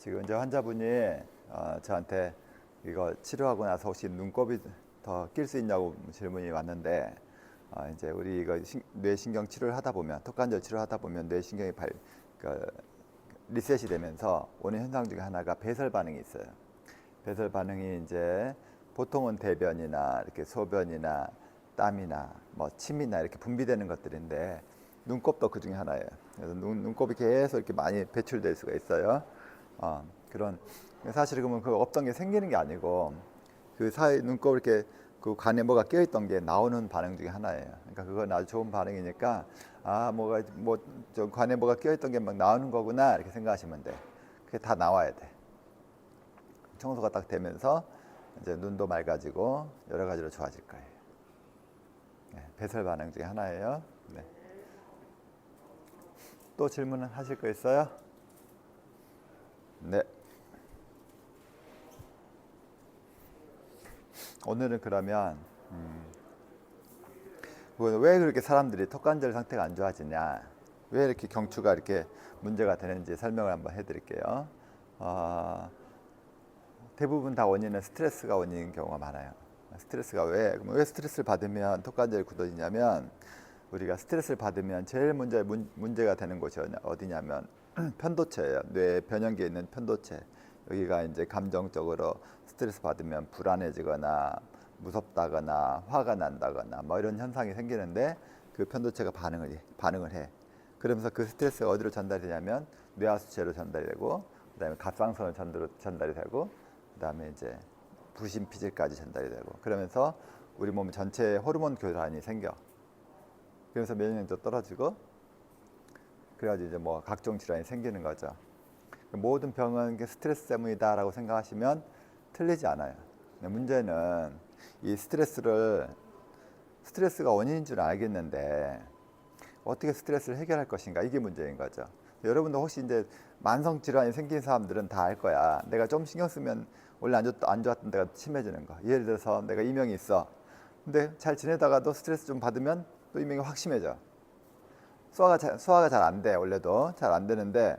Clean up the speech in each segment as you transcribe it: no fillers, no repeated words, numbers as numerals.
지금 이제 환자분이 저한테 이거 치료하고 나서 혹시 눈곱이 더 낄 수 있냐고 질문이 왔는데, 이제 우리 이거 뇌신경 치료를 하다 보면, 턱관절 치료를 하다 보면 뇌신경이 리셋이 되면서 오는 현상 중에 하나가 배설 반응이 있어요. 배설 반응이 이제 보통은 대변이나 이렇게 소변이나 땀이나 뭐 침이나 이렇게 분비되는 것들인데, 눈곱도 그 중에 하나예요. 그래서 눈곱이 계속 이렇게 많이 배출될 수가 있어요. 그런 사실 그러면 그 없던 게 생기는 게 아니고, 그 사이 눈곱 이렇게 그 간에 뭐가 껴 있던 게 나오는 반응 중에 하나예요. 그러니까 그건 아주 좋은 반응이니까, 뭐가 저 간에 뭐가 껴 있던 게 막 나오는 거구나 이렇게 생각하시면 돼. 그게 다 나와야 돼. 청소가 딱 되면서 이제 눈도 맑아지고 여러 가지로 좋아질 거예요. 네, 배설 반응 중에 하나예요. 네. 또 질문 하실 거 있어요? 네. 오늘은 그러면 왜 그렇게 사람들이 턱관절 상태가 안 좋아지냐, 왜 이렇게 경추가 이렇게 문제가 되는지 설명을 한번 해드릴게요. 대부분 다 원인은 스트레스가 원인인 경우가 많아요. 스트레스가 왜 스트레스를 받으면 턱관절이 굳어지냐면, 우리가 스트레스를 받으면 제일 문제가 되는 곳이 어디냐면 편도체예요. 뇌 변형기에 있는 편도체. 여기가 이제 감정적으로 스트레스 받으면 불안해지거나 무섭다거나 화가 난다거나 뭐 이런 현상이 생기는데, 그 편도체가 반응을 해. 그러면서 그 스트레스가 어디로 전달이 되냐면 뇌하수체로 전달이 되고, 그다음에 갑상선으로 전달이 되고, 그다음에 이제 부신피질까지 전달이 되고, 그러면서 우리 몸 전체에 호르몬 교란이 생겨. 그래서 면역력도 떨어지고, 그래가지고 이제 뭐 각종 질환이 생기는 거죠. 모든 병은 스트레스 때문이다라고 생각하시면 틀리지 않아요. 문제는 이 스트레스가 원인인 줄 알겠는데 어떻게 스트레스를 해결할 것인가, 이게 문제인 거죠. 여러분도 혹시 이제 만성 질환이 생긴 사람들은 다 알 거야. 내가 좀 신경 쓰면 원래 안 좋았던 데가 심해지는 거. 예를 들어서 내가 이명이 있어. 근데 잘 지내다가도 스트레스 좀 받으면 또 이명이 확 심해져. 소화가 잘 안 돼. 원래도 잘 안 되는데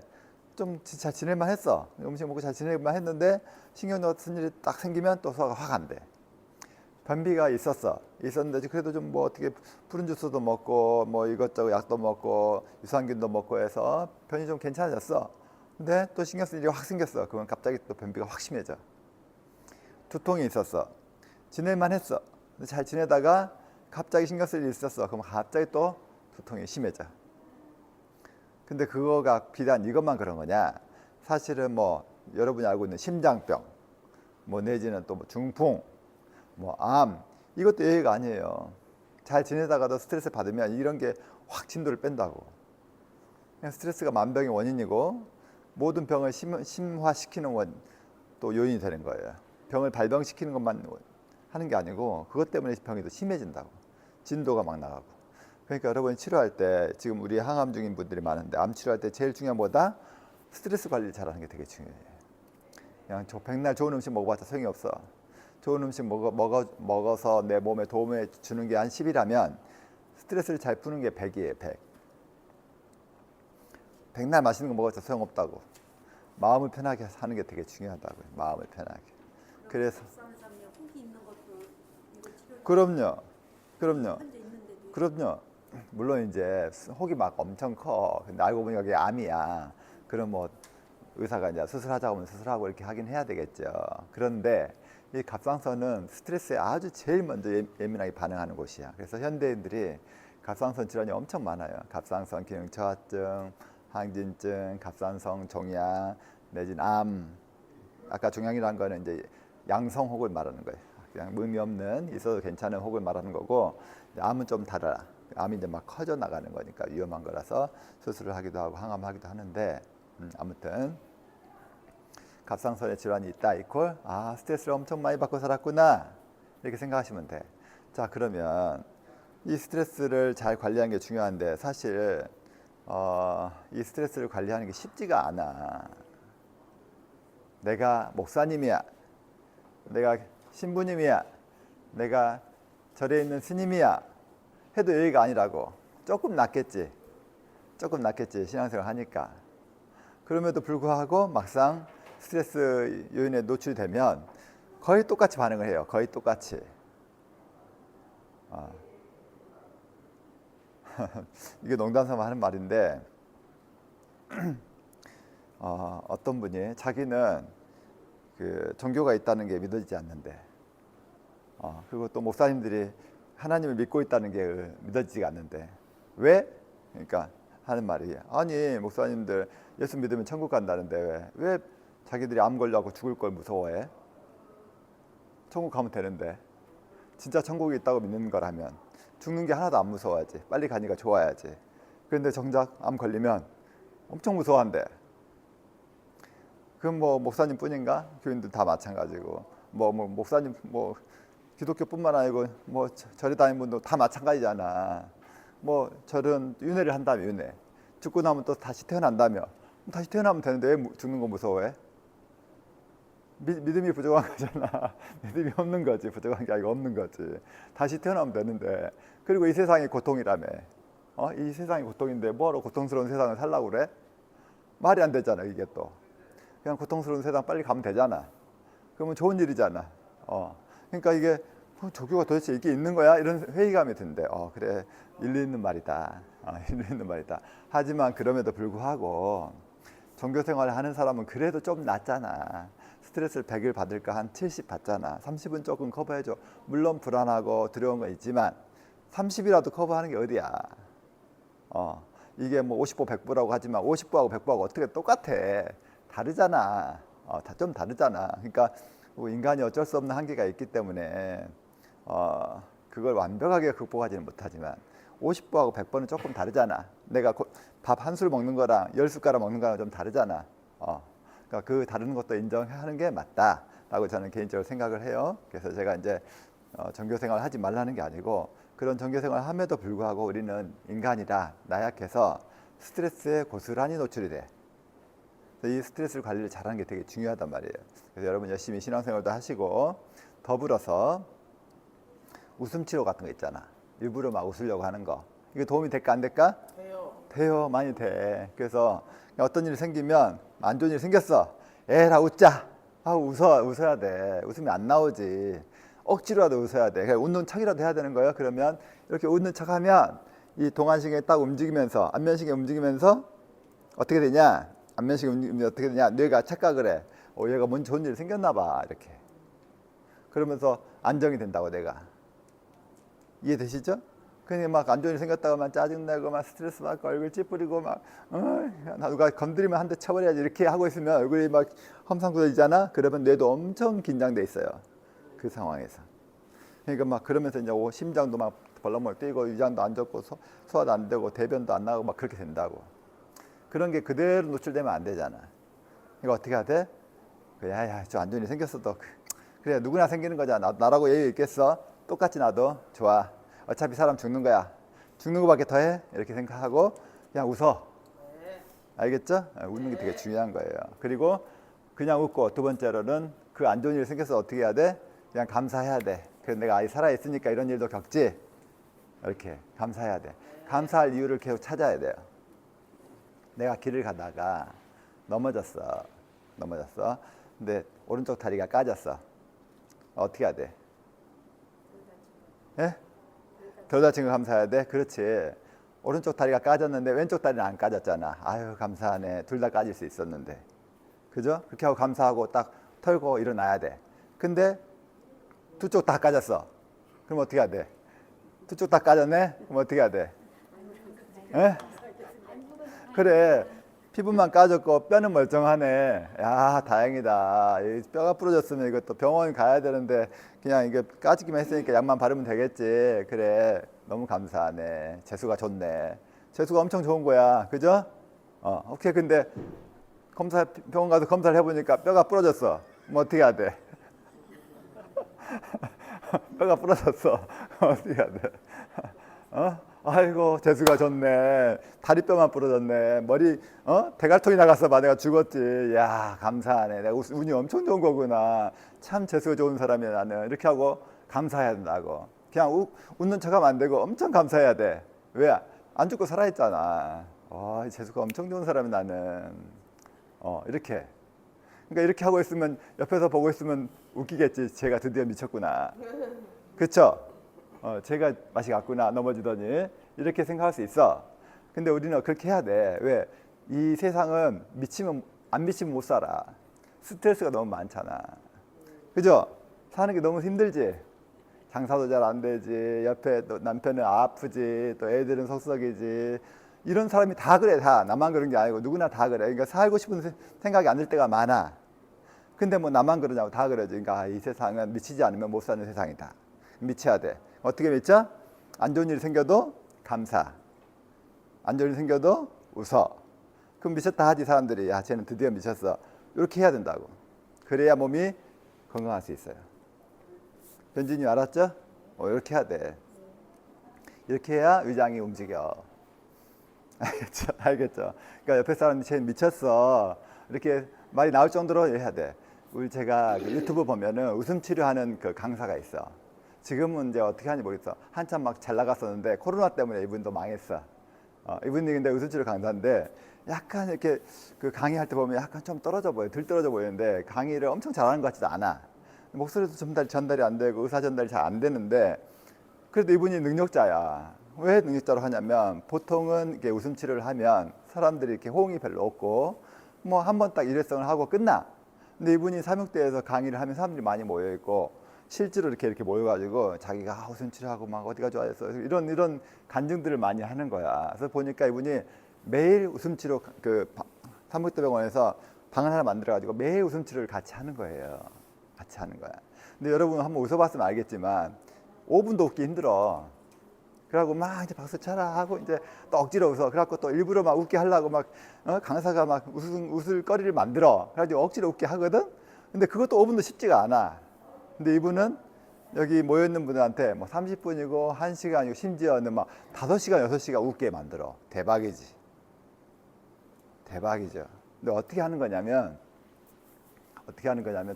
좀 잘 지낼만 했어. 음식 먹고 잘 지낼만 했는데 신경 같은 일이 딱 생기면 또 소화가 확 안 돼. 변비가 있었는데 그래도 좀 뭐 어떻게 푸른 주스도 먹고 뭐 이것저것 약도 먹고 유산균도 먹고 해서 변이 좀 괜찮아졌어. 근데 또 신경 쓸 일이 확 생겼어. 그러면 갑자기 또 변비가 확 심해져. 두통이 있었어. 지낼만 했어. 근데 잘 지내다가 갑자기 신경 쓸 일이 있었어. 그럼 갑자기 또 두통이 심해져. 근데 그거가 비단 이것만 그런 거냐? 사실은 뭐 여러분이 알고 있는 심장병, 뭐 내지는 또 뭐 중풍, 뭐 암, 이것도 예외가 아니에요. 잘 지내다가도 스트레스 받으면 이런 게 확 진도를 뺀다고. 그냥 스트레스가 만병의 원인이고, 모든 병을 심화시키는 또 요인이 되는 거예요. 병을 발병시키는 것만 하는 게 아니고, 그것 때문에 병이 더 심해진다고. 진도가 막 나가고. 그러니까 여러분이 치료할 때, 지금 우리 항암 중인 분들이 많은데, 암 치료할 때 제일 중요한 것보다 스트레스 관리를 잘하는 게 되게 중요해요. 그냥 백날 좋은 음식 먹어봤자 소용이 없어. 좋은 음식 먹어서 내 몸에 도움을 주는 게 한 10이라면 스트레스를 잘 푸는 게 100이에요. 100. 백날 맛있는 거 먹어서 소용없다고. 마음을 편하게 하는 게 되게 중요하다고요. 마음을 편하게. 그래서 그럼요. 그럼요. 물론 이제 혹이 막 엄청 커. 근데 알고 보니 여기 암이야. 그럼 뭐 의사가 이제 수술하자고 하면 수술하고 이렇게 하긴 해야 되겠죠. 그런데 이 갑상선은 스트레스에 아주 제일 먼저 예민하게 반응하는 곳이야. 그래서 현대인들이 갑상선 질환이 엄청 많아요. 갑상선 기능 저하증, 항진증, 갑상선 종양, 내지는 암. 아까 종양이라는 거는 이제 양성 혹을 말하는 거예요. 그냥 의미 없는, 있어도 괜찮은 혹을 말하는 거고, 암은 좀 달라. 암이 이제 막 커져 나가는 거니까 위험한 거라서 수술을 하기도 하고 항암하기도 하는데, 아무튼 갑상선에 질환이 있다 이퀄 스트레스를 엄청 많이 받고 살았구나, 이렇게 생각하시면 돼. 자, 그러면 이 스트레스를 잘 관리하는 게 중요한데, 사실 이 스트레스를 관리하는 게 쉽지가 않아. 내가 목사님이야, 내가 신부님이야, 내가 절에 있는 스님이야 해도 여기가 아니라고. 조금 낫겠지 신앙생활 하니까. 그럼에도 불구하고 막상 스트레스 요인에 노출이 되면 거의 똑같이 반응을 해요. 거의 똑같이. 이게 농담삼아 하는 말인데 어떤 분이 자기는 그 종교가 있다는 게 믿어지지 않는데 그리고 또 목사님들이 하나님을 믿고 있다는 게 믿어지지가 않는데 왜? 그러니까 하는 말이 아니 목사님들 예수 믿으면 천국 간다는데 왜 자기들이 암 걸려갖고 죽을 걸 무서워해? 천국 가면 되는데 진짜 천국이 있다고 믿는 거라면 죽는 게 하나도 안 무서워야지. 빨리 가니까 좋아야지. 그런데 정작 암 걸리면 엄청 무서워한대. 그럼 뭐 목사님 뿐인가? 교인들 다 마찬가지고 뭐 목사님 뭐 기독교뿐만 아니고 뭐 절에 다니는 분도 다 마찬가지잖아. 뭐 절은 윤회를 한다며 윤회. 죽고 나면 또 다시 태어난다며. 다시 태어나면 되는데 왜 죽는 거 무서워해? 믿음이 부족한 거잖아. 믿음이 없는 거지. 부족한 게 아니고 없는 거지. 다시 태어나면 되는데. 그리고 이 세상이 고통이라며. 이 세상이 고통인데 뭐하러 고통스러운 세상을 살라고 그래? 말이 안 되잖아 이게 또. 그냥 고통스러운 세상 빨리 가면 되잖아. 그러면 좋은 일이잖아. 그러니까 이게 조교가 도대체 이게 있는 거야? 이런 회의감이 든대. 그래 일리 있는 말이다. 일리 있는 말이다. 하지만 그럼에도 불구하고 종교 생활을 하는 사람은 그래도 좀 낫잖아. 스트레스를 100일 받을까 한 70 받잖아. 30은 조금 커버해줘. 물론 불안하고 두려운 건 있지만 30이라도 커버하는 게 어디야. 이게 뭐 50보 100보라고 하지만 50보하고 100보하고 어떻게 똑같아. 다르잖아. 좀 다르잖아. 그러니까 뭐 인간이 어쩔 수 없는 한계가 있기 때문에 그걸 완벽하게 극복하지는 못하지만 50보하고 100보는 조금 다르잖아. 내가 밥 한 술 먹는 거랑 10숟가락 먹는 거랑 좀 다르잖아. 그러니까 그 다른 것도 인정하는 게 맞다라고 저는 개인적으로 생각을 해요. 그래서 제가 이제 종교 생활을 하지 말라는 게 아니고 그런 종교 생활을 함에도 불구하고 우리는 인간이라 나약해서 스트레스에 고스란히 노출이 돼. 이 스트레스 관리를 잘하는 게 되게 중요하단 말이에요. 그래서 여러분 열심히 신앙생활도 하시고 더불어서 웃음 치료 같은 거 있잖아. 일부러 막 웃으려고 하는 거. 이게 도움이 될까 안 될까? 돼요. 많이 돼. 그래서 어떤 일이 생기면 안 좋은 일이 생겼어. 에라 웃자. 웃어야 돼. 웃으면 안 나오지. 억지로라도 웃어야 돼. 그러니까 웃는 척이라도 해야 되는 거예요. 그러면 이렇게 웃는 척하면 이 동안신경이 딱 움직이면서 안면신경이 움직이면서 어떻게 되냐? 안면신경이 움직이면 어떻게 되냐? 뇌가 착각을 해. 얘가 뭔 좋은 일이 생겼나 봐. 이렇게. 그러면서 안정이 된다고 내가. 이해되시죠? 그냥 막 안 좋은 일이 생겼다고 막 짜증내고 막 스트레스 받고 얼굴 찌푸리고 막 누가 건드리면 한 대 쳐버려야지 이렇게 하고 있으면 얼굴이 막 험상궂어지잖아. 그러면 뇌도 엄청 긴장돼 있어요. 그 상황에서. 그러니까 막 그러면서 이제 심장도 막 벌렁벌렁 뛰고 위장도 안 좋고 소화도 안 되고 대변도 안 나고 막 그렇게 된다고. 그런 게 그대로 노출되면 안 되잖아. 이거 어떻게 해야 돼? 야야 저 안 좋은 일이 생겼어도 그래 누구나 생기는 거잖아. 나라고 예의 있겠어? 똑같이 나도 좋아. 어차피 사람 죽는 거야. 죽는 거밖에 더 해? 이렇게 생각하고 그냥 웃어. 알겠죠? 웃는 게 되게 중요한 거예요. 그리고 그냥 웃고 두 번째로는 그 안 좋은 일이 생겨서 어떻게 해야 돼? 그냥 감사해야 돼. 그래서 내가 살아있으니까 이런 일도 겪지. 이렇게 감사해야 돼. 감사할 이유를 계속 찾아야 돼요. 내가 길을 가다가 넘어졌어. 근데 오른쪽 다리가 까졌어. 어떻게 해야 돼? 예? 덜 다친 거 감사해야 돼? 그렇지. 오른쪽 다리가 까졌는데 왼쪽 다리는 안 까졌잖아. 아유 감사하네. 둘 다 까질 수 있었는데. 그죠? 그렇게 하고 감사하고 딱 털고 일어나야 돼. 근데 두 쪽 다 까졌어. 그럼 어떻게 해야 돼? 두 쪽 다 까졌네? 그럼 어떻게 해야 돼? 에? 그래. 피부만 까졌고 뼈는 멀쩡하네. 야 다행이다. 뼈가 부러졌으면 이것도 병원 가야 되는데 그냥 이게 까지기만 했으니까 약만 바르면 되겠지. 그래 너무 감사하네. 재수가 좋네. 재수가 엄청 좋은 거야. 그죠? 오케이. 근데 병원 가서 검사를 해보니까 뼈가 부러졌어. 뭐 어떻게 해야 돼? 뼈가 부러졌어. 어떻게 해야 돼? 아이고 재수가 좋네. 다리뼈만 부러졌네. 머리 대갈통이 나갔어 봐. 내가 죽었지. 야 감사하네. 내가 운이 엄청 좋은 거구나. 참 재수가 좋은 사람이야 나는. 이렇게 하고 감사해야 된다고. 그냥 웃는 척하면 안 되고 엄청 감사해야 돼. 왜? 안 죽고 살아있잖아. 재수가 엄청 좋은 사람이 나는. 이렇게. 그러니까 이렇게 하고 있으면 옆에서 보고 있으면 웃기겠지. 쟤가 드디어 미쳤구나. 그렇죠? 쟤가 맛이 갔구나. 넘어지더니 이렇게 생각할 수 있어. 근데 우리는 그렇게 해야 돼. 왜? 이 세상은 안 미치면 못 살아. 스트레스가 너무 많잖아. 그죠? 사는 게 너무 힘들지. 장사도 잘 안 되지. 옆에 또 남편은 아프지. 또 애들은 속썩이지. 이런 사람이 다 그래. 다. 나만 그런 게 아니고 누구나 다 그래. 그러니까 살고 싶은 생각이 안 들 때가 많아. 근데 뭐 나만 그러냐고. 다 그러지. 그러니까 이 세상은 미치지 않으면 못 사는 세상이다. 미쳐야 돼. 어떻게 미쳐? 안 좋은 일이 생겨도 감사. 안 좋은 일이 생겨도 웃어. 그럼 미쳤다 하지 사람들이. 야, 쟤는 드디어 미쳤어. 이렇게 해야 된다고. 그래야 몸이 건강할 수 있어요. 변진이 알았죠? 이렇게 해야 돼. 이렇게 해야 위장이 움직여. 알겠죠? 알겠죠? 그러니까 옆에 사람이 쟤 미쳤어. 이렇게 말이 나올 정도로 해야 돼. 우리 제가 그 유튜브 보면은 웃음 치료하는 그 강사가 있어. 지금은 이제 어떻게 하는지 모르겠어. 한참 막 잘 나갔었는데 코로나 때문에 이분도 망했어. 이분이 근데 웃음 치료 강사인데 약간 이렇게 그 강의할 때 보면 약간 좀 떨어져 보여. 덜 떨어져 보이는데 강의를 엄청 잘하는 것 같지도 않아. 목소리도 전달이 안 되고 의사 전달이 잘 안 되는데 그래도 이분이 능력자야. 왜 능력자로 하냐면 보통은 이렇게 웃음 치료를 하면 사람들이 이렇게 호응이 별로 없고 뭐 한 번 딱 일회성을 하고 끝나. 근데 이분이 삼육대에서 강의를 하면 사람들이 많이 모여 있고 실제로 이렇게 모여가지고 자기가 웃음 치료하고 막 어디가 좋아졌어 이런 간증들을 많이 하는 거야. 그래서 보니까 이분이 매일 웃음 치료 그 삼육대병원에서 방을 하나 만들어가지고 매일 웃음 치료를 같이 하는 거예요. 같이 하는 거야. 근데 여러분 한번 웃어봤으면 알겠지만 5분도 웃기 힘들어. 그러고 막 이제 박수 쳐라 하고 이제 또 억지로 웃어. 그래갖고 또 일부러 막 웃게 하려고 막 강사가 막 웃을 거리를 만들어. 그래가지고 억지로 웃게 하거든. 근데 그것도 5분도 쉽지가 않아. 근데 이분은 여기 모여있는 분들한테 뭐 30분이고 1시간이고 심지어는 막 5시간, 6시간 웃게 만들어. 대박이지. 대박이죠. 근데 어떻게 하는 거냐면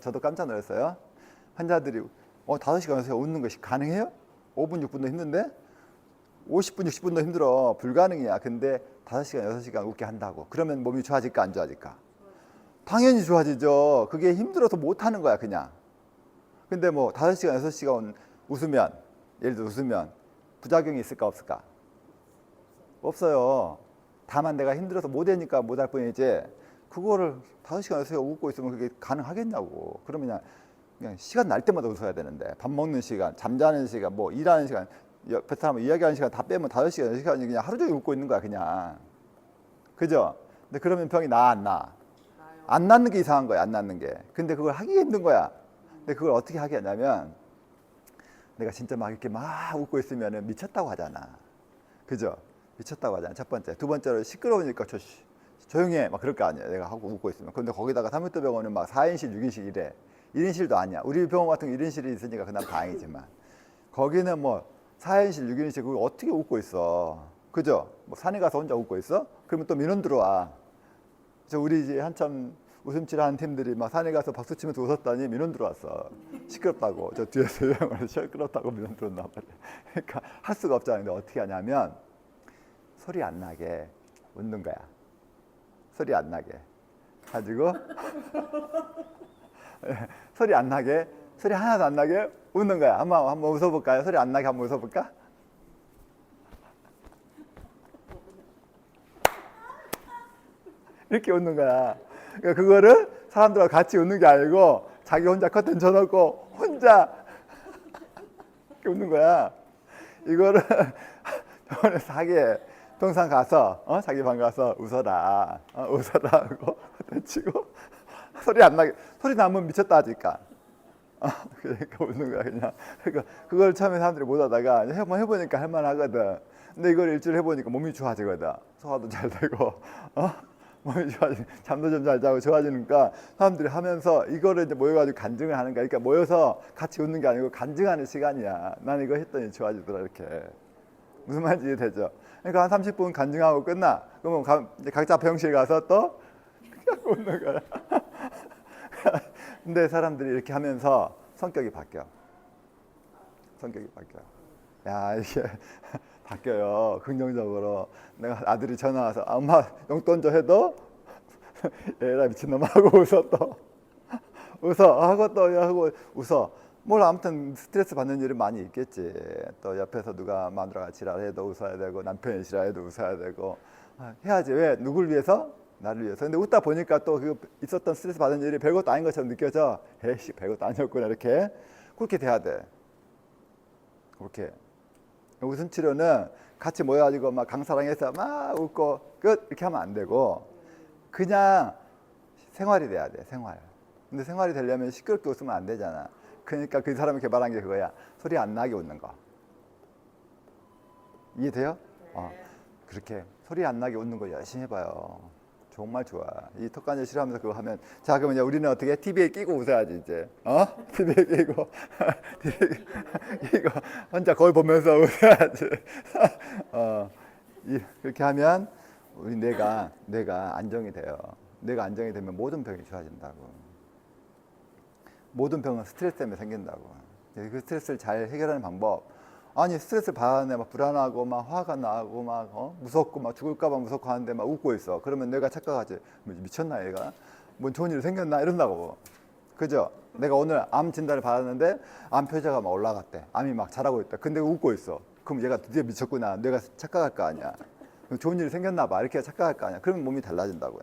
저도 깜짝 놀랐어요. 환자들이 5시간, 6시간 웃는 것이 가능해요? 5분, 6분도 힘든데 50분, 60분도 힘들어. 불가능이야. 근데 5시간, 6시간 웃게 한다고. 그러면 몸이 좋아질까 안 좋아질까? 당연히 좋아지죠. 그게 힘들어서 못하는 거야 그냥. 근데 뭐 5시간, 6시간 웃으면 예를 들어 웃으면 부작용이 있을까 없을까? 없어요. 다만 내가 힘들어서 못하니까 못할 뿐이지 그거를 5시간, 6시간 웃고 있으면 그게 가능하겠냐고. 그러면 그냥 시간 날 때마다 웃어야 되는데 밥 먹는 시간, 잠자는 시간, 뭐 일하는 시간 옆에 사람 이야기하는 시간 다 빼면 5시간, 6시간이 그냥 하루 종일 웃고 있는 거야 그냥. 그죠? 근데 그러면 병이 안 나? 안 낫는 게 이상한 거야. 안 낫는 게. 근데 그걸 하기 힘든 거야. 근데 그걸 어떻게 하게 하냐면 내가 진짜 막 이렇게 막 웃고 있으면 미쳤다고 하잖아. 그죠? 미쳤다고 하잖아. 첫 번째. 두 번째로 시끄러우니까 조용히 해. 막 그럴 거 아니야. 내가 하고 웃고 있으면. 근데 거기다가 삼육대병원은 막 4인실, 6인실 이래. 1인실도 아니야. 우리 병원 같은 거 1인실이 있으니까 그나마 다행이지만 거기는 뭐 4인실, 6인실 그거 어떻게 웃고 있어. 그죠? 뭐 산에 가서 혼자 웃고 있어? 그러면 또 민원 들어와. 우리 이제 한참 웃음치료 하는 팀들이 막 산에 가서 박수 치면서 웃었더니 민원 들어왔어. 시끄럽다고. 저 뒤에서 요양원에서 시끄럽다고 민원 들어왔나 말이야. 그러니까 할 수가 없잖아. 근데 어떻게 하냐면 소리 안 나게 웃는 거야. 소리 안 나게. 가지고 소리 안 나게, 소리 하나도 안 나게 웃는 거야. 한번 웃어볼까요? 소리 안 나게 한번 웃어볼까? 이렇게 웃는 거야. 그러니까 그거를 사람들하고 같이 웃는 게 아니고 자기 혼자 커튼 쳐놓고 혼자 이렇게 웃는 거야. 이거를 병원에서 하게 평상 가서 자기 방 가서 웃어라, 웃어라 하고 커튼 치고 소리 안 나게. 소리 나면 미쳤다 하니까. 그러니까 웃는 거야 그냥. 그러니까 그걸 처음에 사람들이 못하다가 한번 해보니까 할만하거든. 근데 이걸 일주일 해보니까 몸이 좋아지거든. 소화도 잘 되고, 몸이 좋아지고 잠도 좀 잘 자고 좋아지니까 사람들이 하면서 이거를 이제 모여가지고 간증을 하는 거야. 그러니까 모여서 같이 웃는 게 아니고 간증하는 시간이야. 난 이거 했더니 좋아지더라 이렇게. 무슨 말인지 이해되죠? 그러니까 한 30분 간증하고 끝나. 그러면 이제 각자 병실 가서 또 웃는 거야. 근데 사람들이 이렇게 하면서 성격이 바뀌어. 성격이 바뀌어. 야, 이게 바뀌어요. 긍정적으로. 내가 아들이 전화 와서 엄마 용돈 줘 해도 얘라 미친놈 하고 웃어 또. 웃어 하고 또 하고 웃어. 뭘 아무튼 스트레스 받는 일이 많이 있겠지. 또 옆에서 누가 마누라가 지랄해도 웃어야 되고 남편이 지랄해도 웃어야 되고 해야지. 왜? 누굴 위해서? 나를 위해서. 근데 웃다 보니까 또 그 있었던 스트레스 받는 일이 별것도 아닌 것처럼 느껴져. 에이씨 별것도 아니었구나 이렇게. 그렇게 돼야 돼. 그렇게. 웃음 치료는 같이 모여가지고 막 강사랑해서 막 웃고 끝 이렇게 하면 안 되고 그냥 생활이 돼야 돼. 생활. 근데 생활이 되려면 시끄럽게 웃으면 안 되잖아. 그러니까 그 사람이 개발한 게 그거야. 소리 안 나게 웃는 거. 이해돼요? 그렇게 소리 안 나게 웃는 거 열심히 해봐요. 정말 좋아. 이 턱관절 싫어하면서 그거 하면 자 그러면 이제 우리는 어떻게 TV에 끼고 웃어야지 이제. TV에 끼고 끼고 혼자 거울 보면서 웃어야지. 그렇게 하면 우리 뇌가 안정이 돼요. 뇌가 안정이 되면 모든 병이 좋아진다고. 모든 병은 스트레스 때문에 생긴다고. 그 스트레스를 잘 해결하는 방법. 아니 스트레스를 받았네 막 불안하고 막 화가 나고 막 무섭고 막 죽을까봐 무섭고 하는데 막 웃고 있어. 그러면 내가 착각하지. 미쳤나 얘가? 뭔 좋은 일 생겼나 이런다고. 그죠? 내가 오늘 암 진단을 받았는데 암 표자가 막 올라갔대. 암이 막 자라고 있다. 근데 웃고 있어. 그럼 얘가 드디어 미쳤구나. 내가 착각할 거 아니야. 좋은 일이 생겼나 봐. 이렇게 착각할 거 아니야. 그러면 몸이 달라진다고요.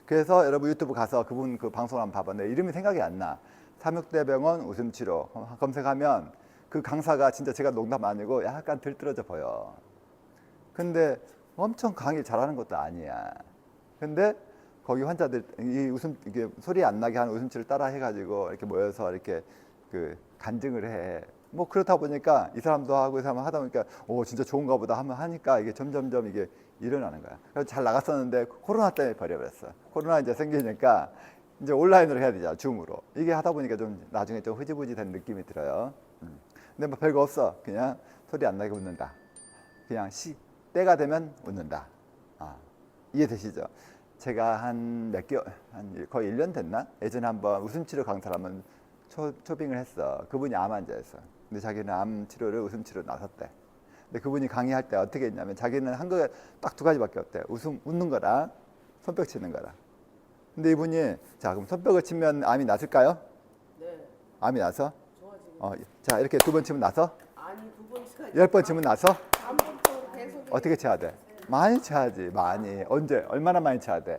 그래서 여러분 유튜브 가서 그분 그 방송을 한번 봐봐. 내 이름이 생각이 안 나. 삼육대병원 웃음치료 검색하면 그 강사가 진짜 제가 농담 아니고 약간 들뜨러져 보여. 근데 엄청 강의 잘하는 것도 아니야. 근데 거기 환자들 이 이게 소리 안 나게 하는 웃음치를 따라 해가지고 이렇게 모여서 이렇게 그 간증을 해. 뭐 그렇다 보니까 이 사람도 하고 이 사람도 하다 보니까 오 진짜 좋은가 보다 하면 하니까 이게 점점점 이게 일어나는 거야. 그래서 잘 나갔었는데 코로나 때문에 버려버렸어. 코로나 이제 생기니까 이제 온라인으로 해야 되잖아. 줌으로. 이게 하다 보니까 좀 나중에 좀 흐지부지 된 느낌이 들어요. 근데 뭐 별거 없어. 그냥 소리 안 나게 웃는다. 그냥 때가 되면 웃는다. 이해되시죠? 제가 한 몇 개월, 거의 1년 됐나? 예전에 한번 웃음치료 강사를 한번 초빙을 했어. 그분이 암 환자였어. 근데 자기는 암 치료를 웃음치료로 나섰대. 근데 그분이 강의할 때 어떻게 했냐면 자기는 한 거에 딱 두 가지밖에 없대. 웃는 거랑 손뼉 치는 거라. 근데 이분이 자 그럼 손뼉을 치면 암이 났을까요? 네. 암이 나서? 좋아지고. 자 이렇게 두 번 치면 나서? 아니 2번 치가 10번 치면 나서? 반복적으로 계속 어떻게 쳐야 돼? 많이 쳐야지. 많이. 언제? 얼마나 많이 쳐야 돼?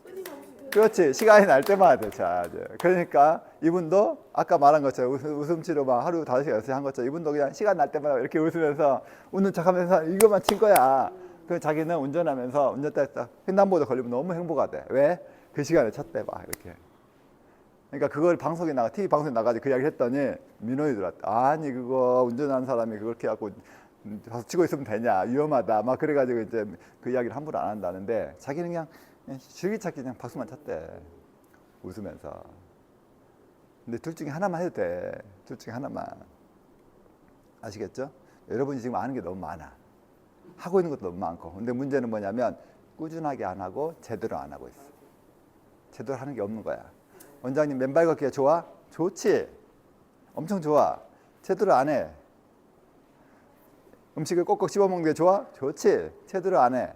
끊임없이 그렇지. 시간이 날 때마다 쳐야지. 그러니까 이분도 아까 말한 것처럼 웃음치료 막 하루 5시간 6시간 한 것처럼 이분도 그냥 시간 날 때마다 이렇게 웃으면서 웃는 척하면서 이것만 친 거야. 그 자기는 운전하면서 운전대에서 횡단보도 걸리면 너무 행복하대. 왜? 그 시간에 쳤대 막 이렇게. 그러니까 그걸 방송에 TV 방송에 나가지 그 이야기를 했더니 민원이 들어왔다. 아니 그거 운전하는 사람이 그렇게 하고 치고 있으면 되냐 위험하다 막 그래가지고 이제 그 이야기를 함부로 안 한다는데 자기는 그냥 줄기차게 그냥 박수만 쳤대 웃으면서. 근데 둘 중에 하나만 해도 돼. 둘 중에 하나만. 아시겠죠? 여러분이 지금 아는 게 너무 많아. 하고 있는 것도 너무 많고. 근데 문제는 뭐냐면 꾸준하게 안 하고 제대로 안 하고 있어. 제대로 하는 게 없는 거야. 원장님 맨발 걷기가 좋아? 좋지. 엄청 좋아. 제대로 안 해. 음식을 꼭꼭 씹어 먹는 게 좋아? 좋지. 제대로 안 해.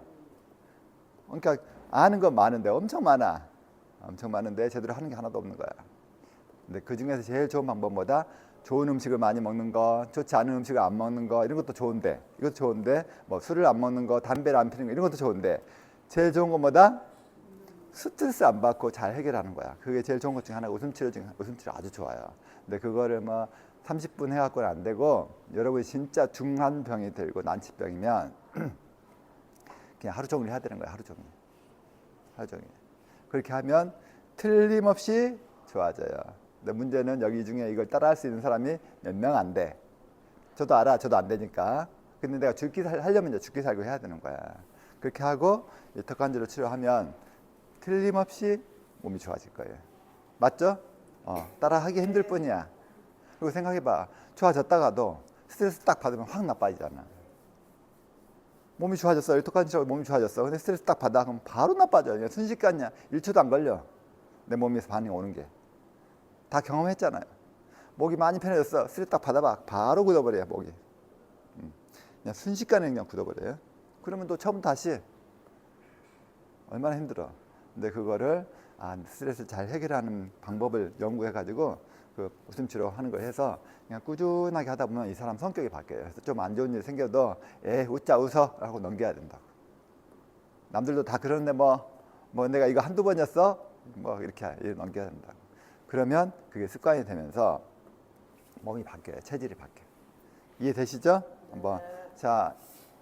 그러니까 아는 건 많은데 엄청 많아. 엄청 많은데 제대로 하는 게 하나도 없는 거야. 근데 그 중에서 제일 좋은 방법보다 좋은 음식을 많이 먹는 거, 좋지 않은 음식을 안 먹는 거 이런 것도 좋은데, 이것도 좋은데 뭐 술을 안 먹는 거, 담배를 안 피는 거 이런 것도 좋은데 제일 좋은 건 뭐다? 스트레스 안 받고 잘 해결하는 거야. 그게 제일 좋은 것 중에 하나가 웃음치료 아주 좋아요. 근데 그거를 뭐 30분 해갖고는 안 되고 여러분이 진짜 중한 병이 들고 난치병이면 그냥 하루 종일 해야 되는 거야. 하루 종일. 하루 종일. 그렇게 하면 틀림없이 좋아져요. 근데 문제는 여기 중에 이걸 따라할 수 있는 사람이 몇 명 안 돼. 저도 알아. 저도 안 되니까. 근데 내가 하려면 이제 죽기 살고 해야 되는 거야. 그렇게 하고 턱관절을 치료하면 틀림없이 몸이 좋아질 거예요. 맞죠? 따라하기 힘들 뿐이야. 그리고 생각해봐. 좋아졌다가도 스트레스 딱 받으면 확 나빠지잖아. 몸이 좋아졌어. 턱관절 몸이 좋아졌어. 근데 스트레스 딱 받아. 그럼 바로 나빠져. 그냥 순식간이야. 1초도 안 걸려. 내 몸에서 반응이 오는 게. 다 경험했잖아요. 목이 많이 편해졌어. 스트레스 딱 받아봐. 바로 굳어버려요. 목이. 그냥 순식간에 그냥 굳어버려요. 그러면 또 처음 다시 얼마나 힘들어. 근데 그거를 스트레스를 잘 해결하는 방법을 연구해가지고 그 웃음치료 하는 걸 해서 그냥 꾸준하게 하다 보면 이 사람 성격이 바뀌어요. 그래서 좀 안 좋은 일 생겨도 웃자 웃어 라고 넘겨야 된다고. 남들도 다 그러는데 뭐 내가 이거 한두 번이었어? 뭐 이렇게 넘겨야 된다고. 그러면 그게 습관이 되면서 몸이 바뀌어요. 체질이 바뀌어요. 이해되시죠? 한번 자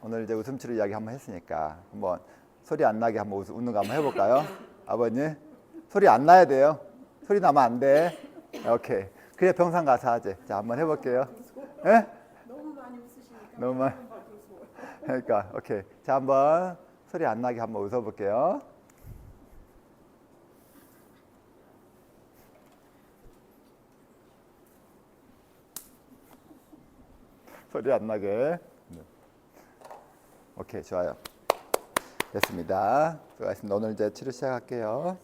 오늘 이제 웃음치료 이야기 한번 했으니까 한번 소리 안 나게 한번 웃는 거 한번 해볼까요? 아버님 소리 안 나야 돼요. 소리 나면 안 돼. 오케이. 그래 평상 가서 하지. 자 한번 해볼게요. 예? 너무 많이 웃으시니까 너무 많이. 한번 봐도 웃어요. 그러니까 오케이. 자 한번 소리 안 나게 한번 웃어볼게요. 소리 안 나게. 네. 오케이 좋아요. 됐습니다. 수고하셨습니다. 오늘 이제 치료 시작할게요.